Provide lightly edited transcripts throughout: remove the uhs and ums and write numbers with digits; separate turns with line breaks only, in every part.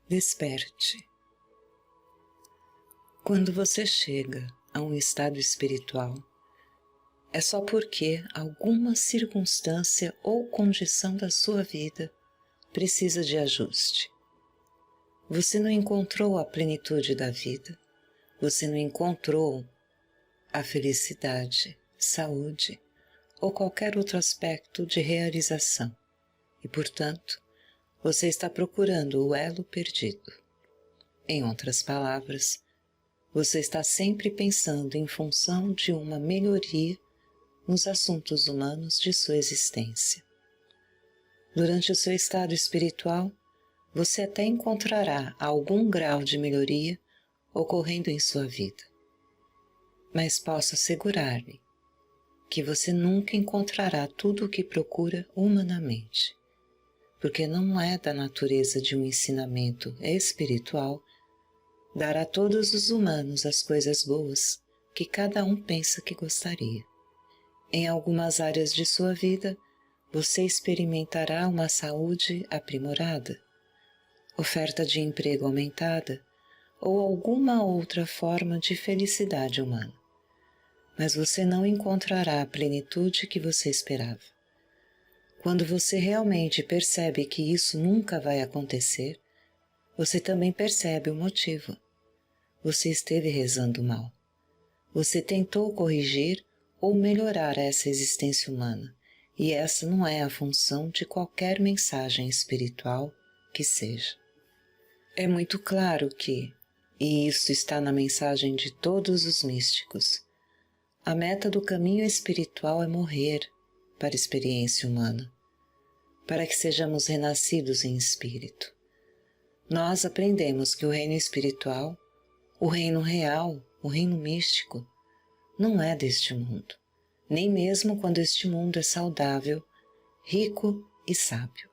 Desperte. Quando você chega a um estado espiritual, é só porque alguma circunstância ou condição da sua vida precisa de ajuste. Você não encontrou a plenitude da vida, você não encontrou a felicidade, saúde ou qualquer outro aspecto de realização e, portanto, você está procurando o elo perdido. Em outras palavras, você está sempre pensando em função de uma melhoria nos assuntos humanos de sua existência. Durante o seu estado espiritual, você até encontrará algum grau de melhoria ocorrendo em sua vida. Mas posso assegurar-lhe que você nunca encontrará tudo o que procura humanamente, porque não é da natureza de um ensinamento espiritual dar a todos os humanos as coisas boas que cada um pensa que gostaria. Em algumas áreas de sua vida, você experimentará uma saúde aprimorada, oferta de emprego aumentada ou alguma outra forma de felicidade humana. Mas você não encontrará a plenitude que você esperava. Quando você realmente percebe que isso nunca vai acontecer, você também percebe o motivo. Você esteve rezando mal. Você tentou corrigir ou melhorar essa existência humana, e essa não é a função de qualquer mensagem espiritual que seja. É muito claro que, e isso está na mensagem de todos os místicos, a meta do caminho espiritual é morrer para a experiência humana, para que sejamos renascidos em espírito. Nós aprendemos que o reino espiritual, o reino real, o reino místico, não é deste mundo, nem mesmo quando este mundo é saudável, rico e sábio.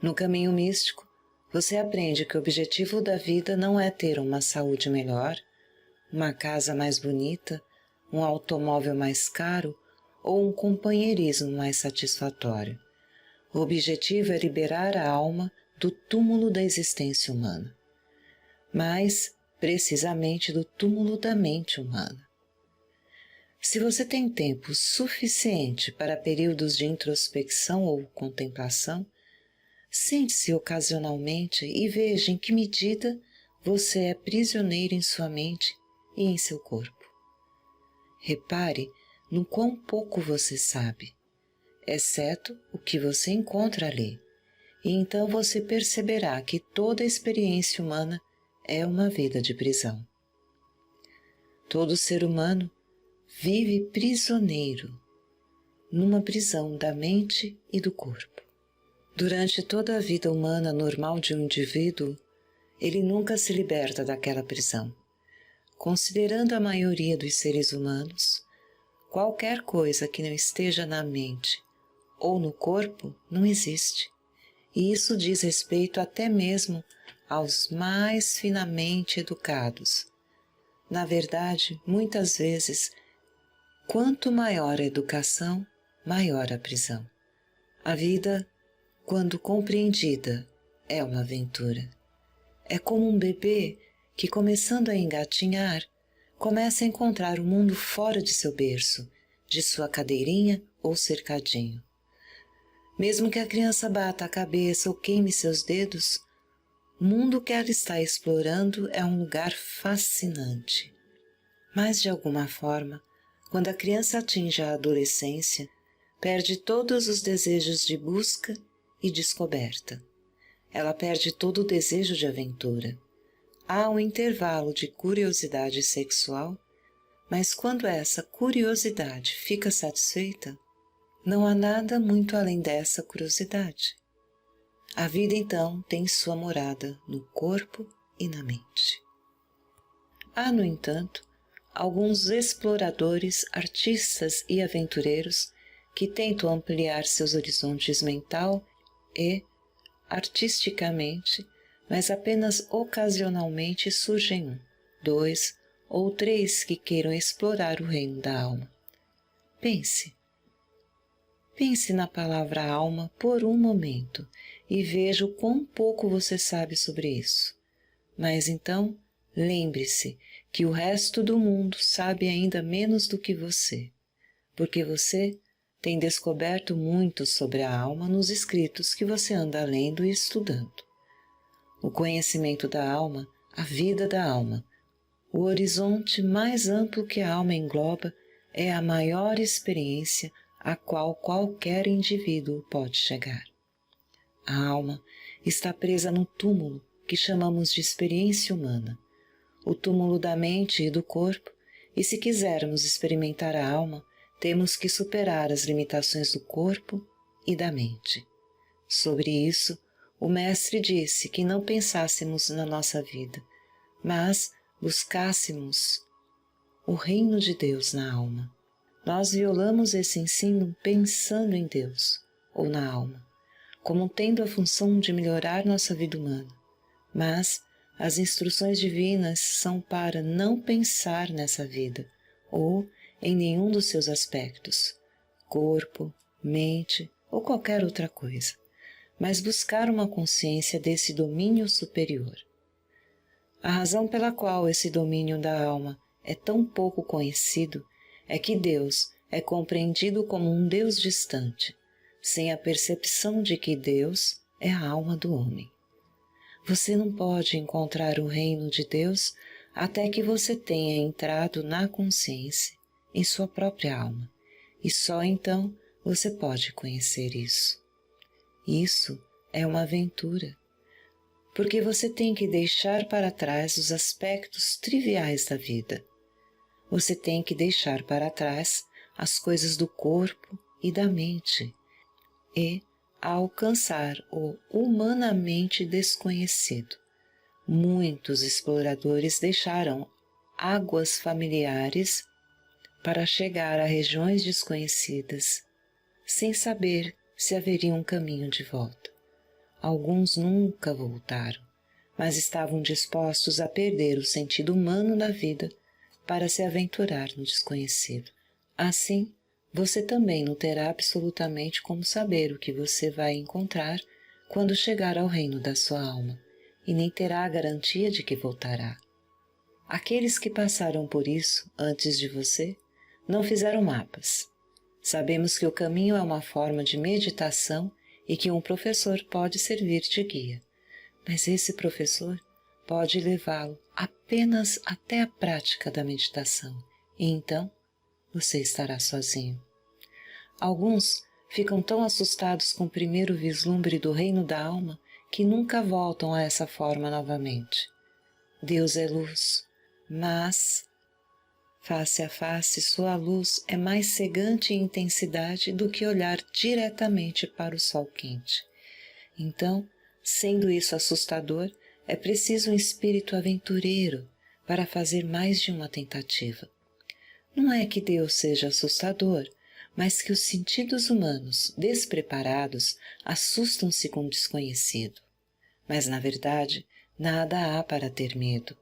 No caminho místico, você aprende que o objetivo da vida não é ter uma saúde melhor, uma casa mais bonita, um automóvel mais caro ou um companheirismo mais satisfatório. O objetivo é liberar a alma do túmulo da existência humana, mas precisamente do túmulo da mente humana. Se você tem tempo suficiente para períodos de introspecção ou contemplação, sente-se ocasionalmente e veja em que medida você é prisioneiro em sua mente e em seu corpo. Repare no quão pouco você sabe, exceto o que você encontra ali, e então você perceberá que toda a experiência humana é uma vida de prisão. Todo ser humano vive prisioneiro, numa prisão da mente e do corpo. Durante toda a vida humana normal de um indivíduo, ele nunca se liberta daquela prisão. Considerando a maioria dos seres humanos, qualquer coisa que não esteja na mente ou no corpo não existe. E isso diz respeito até mesmo aos mais finamente educados. Na verdade, muitas vezes, quanto maior a educação, maior a prisão. A vida, quando compreendida, é uma aventura. É como um bebê que, começando a engatinhar, começa a encontrar o mundo fora de seu berço, de sua cadeirinha ou cercadinho. Mesmo que a criança bata a cabeça ou queime seus dedos, o mundo que ela está explorando é um lugar fascinante. Mas, de alguma forma, quando a criança atinge a adolescência, perde todos os desejos de busca e descoberta. Ela perde todo o desejo de aventura. Há um intervalo de curiosidade sexual, mas quando essa curiosidade fica satisfeita, não há nada muito além dessa curiosidade. A vida então tem sua morada no corpo e na mente. Há, no entanto, alguns exploradores, artistas e aventureiros que tentam ampliar seus horizontes mental e, artisticamente, mas apenas ocasionalmente surgem 1, 2 ou 3 que queiram explorar o reino da alma. Pense na palavra alma por um momento e veja o quão pouco você sabe sobre isso. Mas então, lembre-se que o resto do mundo sabe ainda menos do que você, porque você tem descoberto muito sobre a alma nos escritos que você anda lendo e estudando. O conhecimento da alma, a vida da alma, o horizonte mais amplo que a alma engloba é a maior experiência a qual qualquer indivíduo pode chegar. A alma está presa no túmulo que chamamos de experiência humana, o túmulo da mente e do corpo, e se quisermos experimentar a alma, temos que superar as limitações do corpo e da mente. Sobre isso, o Mestre disse que não pensássemos na nossa vida, mas buscássemos o reino de Deus na alma. Nós violamos esse ensino pensando em Deus, ou na alma, como tendo a função de melhorar nossa vida humana, mas as instruções divinas são para não pensar nessa vida, ou em nenhum dos seus aspectos, corpo, mente ou qualquer outra coisa, mas buscar uma consciência desse domínio superior. A razão pela qual esse domínio da alma é tão pouco conhecido é que Deus é compreendido como um Deus distante, sem a percepção de que Deus é a alma do homem. Você não pode encontrar o reino de Deus até que você tenha entrado na consciência, em sua própria alma, e só então você pode conhecer isso. Isso é uma aventura, porque você tem que deixar para trás os aspectos triviais da vida. Você tem que deixar para trás as coisas do corpo e da mente e alcançar o humanamente desconhecido. Muitos exploradores deixaram águas familiares para chegar a regiões desconhecidas, sem saber se haveria um caminho de volta. Alguns nunca voltaram, mas estavam dispostos a perder o sentido humano da vida para se aventurar no desconhecido. Assim, você também não terá absolutamente como saber o que você vai encontrar quando chegar ao reino da sua alma, e nem terá a garantia de que voltará. Aqueles que passaram por isso antes de você não fizeram mapas. Sabemos que o caminho é uma forma de meditação e que um professor pode servir de guia, mas esse professor pode levá-lo apenas até a prática da meditação, e então você estará sozinho. Alguns ficam tão assustados com o primeiro vislumbre do reino da alma que nunca voltam a essa forma novamente. Deus é luz, mas face a face sua luz é mais cegante em intensidade do que olhar diretamente para o sol quente. Então, sendo isso assustador, é preciso um espírito aventureiro para fazer mais de uma tentativa. Não é que Deus seja assustador, mas que os sentidos humanos, despreparados, assustam-se com o desconhecido. Mas, na verdade, nada há para ter medo.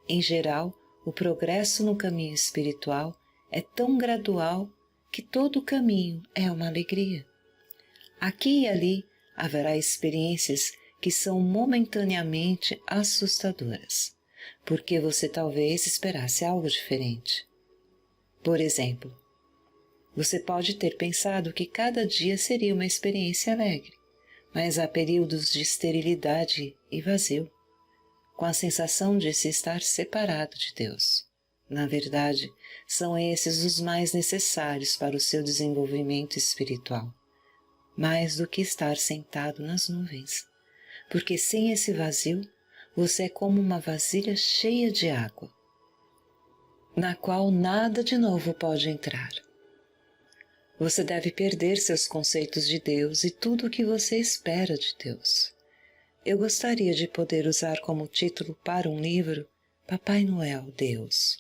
Em geral, o progresso no caminho espiritual é tão gradual que todo o caminho é uma alegria. Aqui e ali haverá experiências que são momentaneamente assustadoras, porque você talvez esperasse algo diferente. Por exemplo, você pode ter pensado que cada dia seria uma experiência alegre, mas há períodos de esterilidade e vazio, com a sensação de se estar separado de Deus. Na verdade, são esses os mais necessários para o seu desenvolvimento espiritual, mais do que estar sentado nas nuvens, porque sem esse vazio, você é como uma vasilha cheia de água, na qual nada de novo pode entrar. Você deve perder seus conceitos de Deus e tudo o que você espera de Deus. Eu gostaria de poder usar como título para um livro Papai Noel, Deus,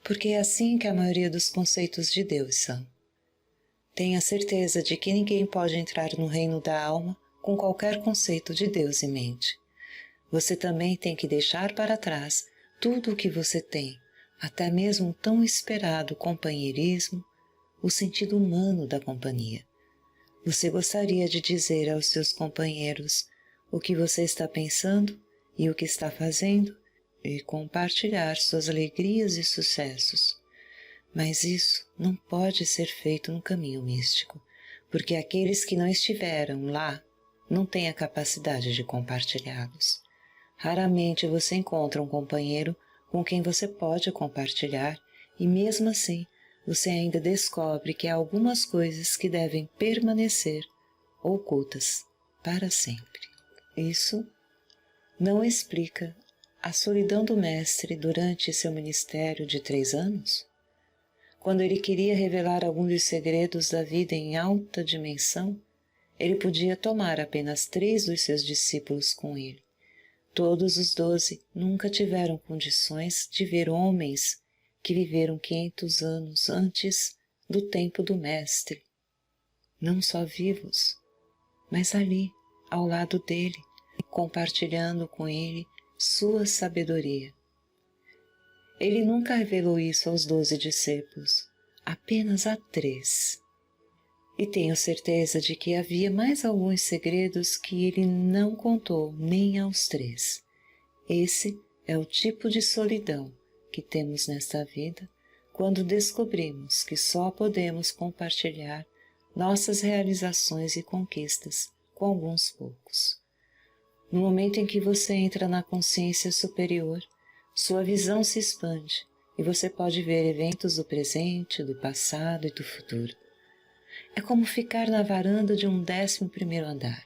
porque é assim que a maioria dos conceitos de Deus são. Tenha certeza de que ninguém pode entrar no reino da alma com qualquer conceito de Deus em mente. Você também tem que deixar para trás tudo o que você tem, até mesmo o tão esperado companheirismo, o sentido humano da companhia. Você gostaria de dizer aos seus companheiros o que você está pensando e o que está fazendo e compartilhar suas alegrias e sucessos. Mas isso não pode ser feito no caminho místico, porque aqueles que não estiveram lá não têm a capacidade de compartilhá-los. Raramente você encontra um companheiro com quem você pode compartilhar e mesmo assim você ainda descobre que há algumas coisas que devem permanecer ocultas para sempre. Isso não explica a solidão do Mestre durante seu ministério de 3 anos? Quando ele queria revelar alguns dos segredos da vida em alta dimensão, ele podia tomar apenas 3 dos seus discípulos com ele. Todos os 12 nunca tiveram condições de ver homens que viveram 500 anos antes do tempo do Mestre, não só vivos, mas ali, ao lado dele, compartilhando com ele sua sabedoria. Ele nunca revelou isso aos 12 discípulos, apenas a 3. E tenho certeza de que havia mais alguns segredos que ele não contou nem aos 3. Esse é o tipo de solidão que temos nesta vida quando descobrimos que só podemos compartilhar nossas realizações e conquistas com alguns poucos. No momento em que você entra na consciência superior, sua visão se expande e você pode ver eventos do presente, do passado e do futuro. É como ficar na varanda de um 11º andar,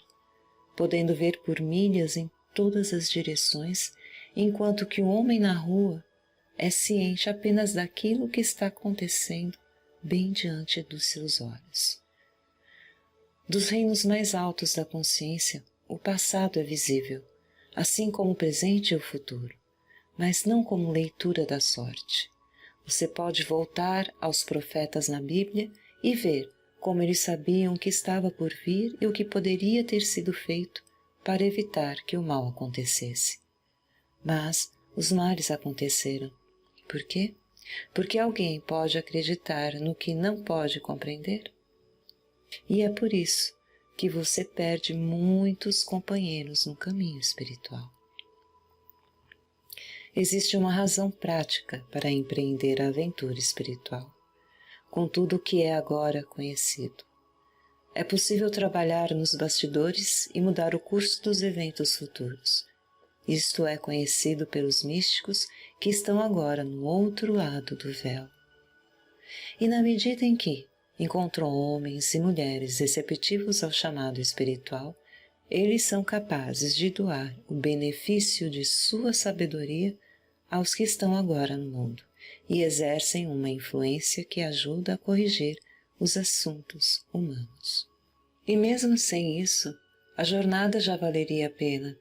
podendo ver por milhas em todas as direções, enquanto que o homem na rua é ciente apenas daquilo que está acontecendo bem diante dos seus olhos. Dos reinos mais altos da consciência, o passado é visível, assim como o presente e o futuro, mas não como leitura da sorte. Você pode voltar aos profetas na Bíblia e ver como eles sabiam o que estava por vir e o que poderia ter sido feito para evitar que o mal acontecesse. Mas os males aconteceram. Por quê? Porque alguém pode acreditar no que não pode compreender? E é por isso que você perde muitos companheiros no caminho espiritual. Existe uma razão prática para empreender a aventura espiritual, com tudo o que é agora conhecido. É possível trabalhar nos bastidores e mudar o curso dos eventos futuros. Isto é conhecido pelos místicos que estão agora no outro lado do véu. E na medida em que encontram homens e mulheres receptivos ao chamado espiritual, eles são capazes de doar o benefício de sua sabedoria aos que estão agora no mundo e exercem uma influência que ajuda a corrigir os assuntos humanos. E mesmo sem isso, a jornada já valeria a pena,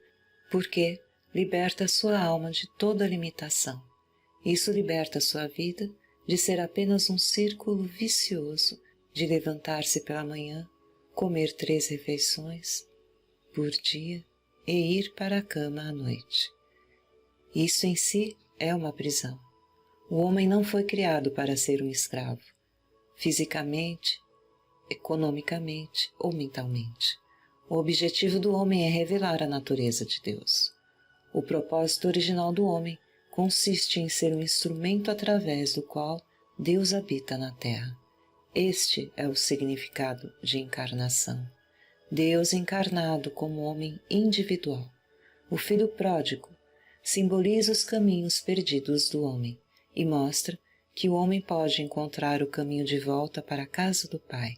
porque liberta sua alma de toda limitação. Isso liberta sua vida de ser apenas um círculo vicioso de levantar-se pela manhã, comer 3 refeições por dia e ir para a cama à noite. Isso em si é uma prisão. O homem não foi criado para ser um escravo, fisicamente, economicamente ou mentalmente. O objetivo do homem é revelar a natureza de Deus. O propósito original do homem consiste em ser um instrumento através do qual Deus habita na Terra. Este é o significado de encarnação. Deus encarnado como homem individual. O Filho pródigo simboliza os caminhos perdidos do homem e mostra que o homem pode encontrar o caminho de volta para a casa do Pai,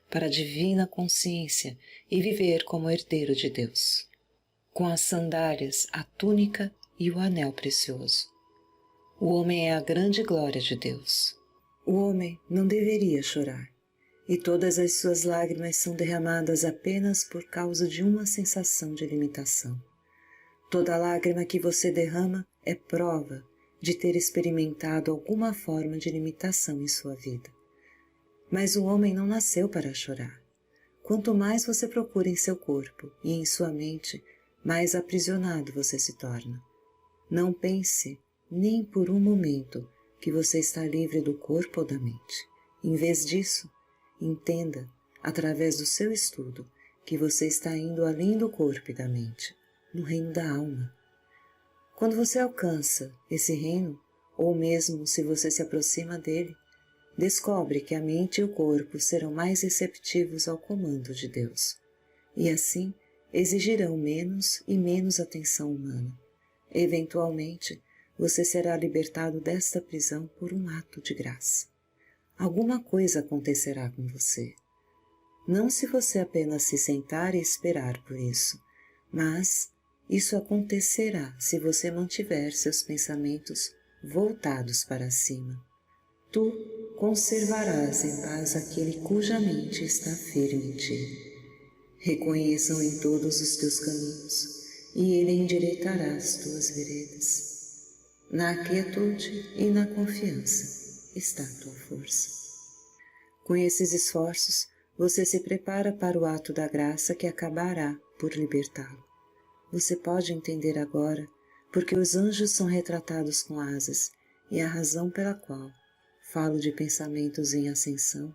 para a divina consciência e viver como herdeiro de Deus, com as sandálias, a túnica e o anel precioso. O homem é a grande glória de Deus. O homem não deveria chorar, e todas as suas lágrimas são derramadas apenas por causa de uma sensação de limitação. Toda lágrima que você derrama é prova de ter experimentado alguma forma de limitação em sua vida. Mas o homem não nasceu para chorar. Quanto mais você procura em seu corpo e em sua mente, mais aprisionado você se torna. Não pense, nem por um momento, que você está livre do corpo ou da mente. Em vez disso, entenda através do seu estudo, que você está indo além do corpo e da mente, no reino da alma. Quando você alcança esse reino, ou mesmo se você se aproxima dele, descobre que a mente e o corpo serão mais receptivos ao comando de Deus, e assim exigirão menos e menos atenção humana. Eventualmente, você será libertado desta prisão por um ato de graça. Alguma coisa acontecerá com você. Não se você apenas se sentar e esperar por isso, mas isso acontecerá se você mantiver seus pensamentos voltados para cima. Tu conservarás em paz aquele cuja mente está firme em ti. Reconheçam em todos os teus caminhos, e ele endireitará as tuas veredas. Na quietude e na confiança está a tua força. Com esses esforços, você se prepara para o ato da graça que acabará por libertá-lo. Você pode entender agora porque os anjos são retratados com asas e a razão pela qual falo de pensamentos em ascensão,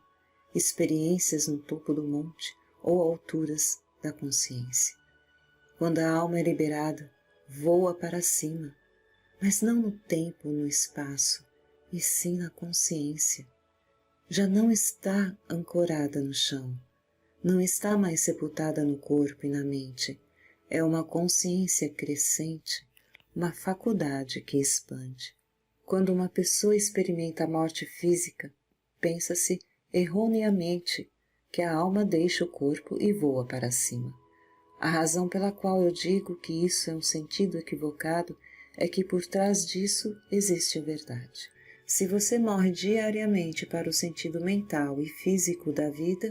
experiências no topo do monte ou alturas da consciência. Quando a alma é liberada, voa para cima, mas não no tempo ou no espaço, e sim na consciência. Já não está ancorada no chão, não está mais sepultada no corpo e na mente. É uma consciência crescente, uma faculdade que expande. Quando uma pessoa experimenta a morte física, pensa-se erroneamente que a alma deixa o corpo e voa para cima. A razão pela qual eu digo que isso é um sentido equivocado é que por trás disso existe a verdade. Se você morre diariamente para o sentido mental e físico da vida,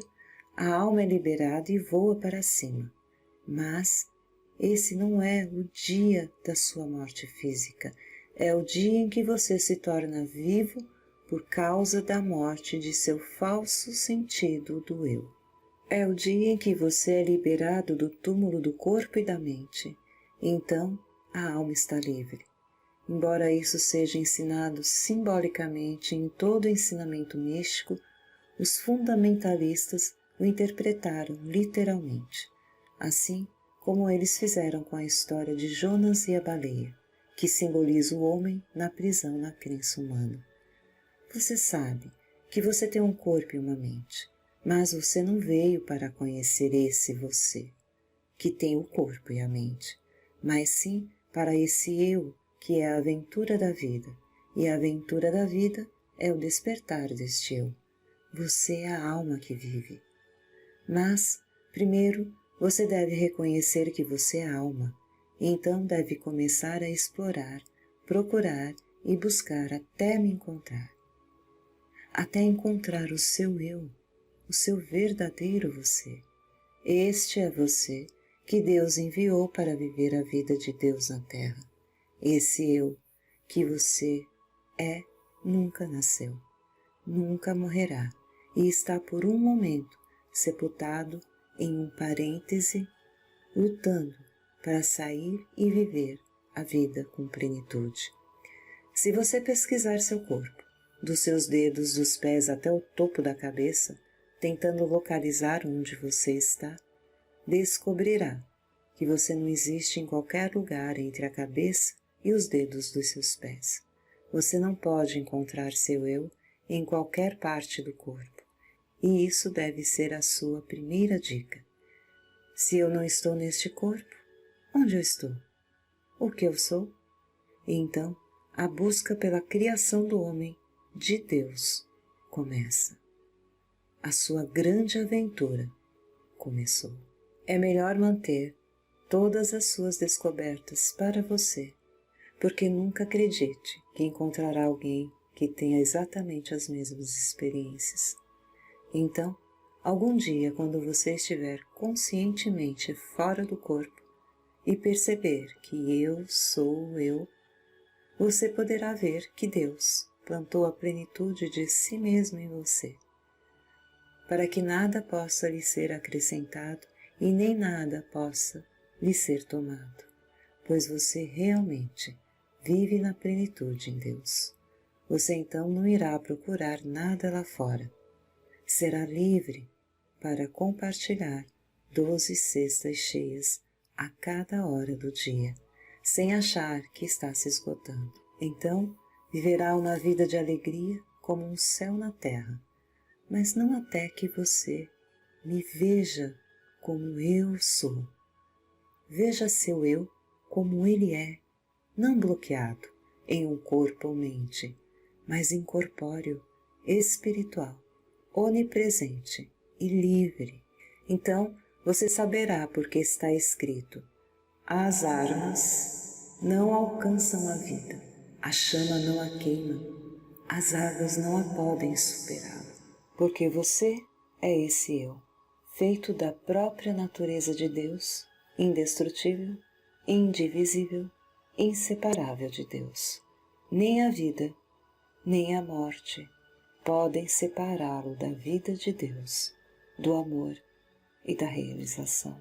a alma é liberada e voa para cima. Mas esse não é o dia da sua morte física, é o dia em que você se torna vivo por causa da morte de seu falso sentido do eu. É o dia em que você é liberado do túmulo do corpo e da mente. Então, a alma está livre. Embora isso seja ensinado simbolicamente em todo o ensinamento místico, os fundamentalistas o interpretaram literalmente, assim como eles fizeram com a história de Jonas e a baleia, que simboliza o homem na prisão na crença humana. Você sabe que você tem um corpo e uma mente, mas você não veio para conhecer esse você, que tem o corpo e a mente, mas sim para esse eu, que é a aventura da vida, e a aventura da vida é o despertar deste eu. Você é a alma que vive. Mas, primeiro, você deve reconhecer que você é alma, e então deve começar a explorar, procurar e buscar até me encontrar. Até encontrar o seu eu, o seu verdadeiro você. Este é você que Deus enviou para viver a vida de Deus na Terra. Esse eu que você é nunca nasceu, nunca morrerá e está por um momento sepultado em um parêntese, lutando para sair e viver a vida com plenitude. Se você pesquisar seu corpo, dos seus dedos dos pés até o topo da cabeça, tentando localizar onde você está, descobrirá que você não existe em qualquer lugar entre a cabeça e os dedos dos seus pés. Você não pode encontrar seu eu em qualquer parte do corpo, e isso deve ser a sua primeira dica. Se eu não estou neste corpo, onde eu estou? O que eu sou? E então, a busca pela criação do homem, de Deus, começa. A sua grande aventura começou. É melhor manter todas as suas descobertas para você, porque nunca acredite que encontrará alguém que tenha exatamente as mesmas experiências. Então, algum dia, quando você estiver conscientemente fora do corpo e perceber que eu sou eu, você poderá ver que Deus plantou a plenitude de si mesmo em você, para que nada possa lhe ser acrescentado e nem nada possa lhe ser tomado, pois você realmente vive na plenitude em Deus. Você então não irá procurar nada lá fora. Será livre para compartilhar 12 cestas cheias a cada hora do dia, sem achar que está se esgotando. Então, viverá uma vida de alegria como um céu na terra, mas não até que você me veja como eu sou. Veja seu eu como ele é, não bloqueado em um corpo ou mente, mas incorpóreo, espiritual, onipresente e livre. Então você saberá porque está escrito: as armas não alcançam a vida, a chama não a queima, as águas não a podem superá-la. Porque você é esse eu, feito da própria natureza de Deus, indestrutível, indivisível, inseparável de Deus. Nem a vida, nem a morte podem separá-lo da vida de Deus, do amor e da realização.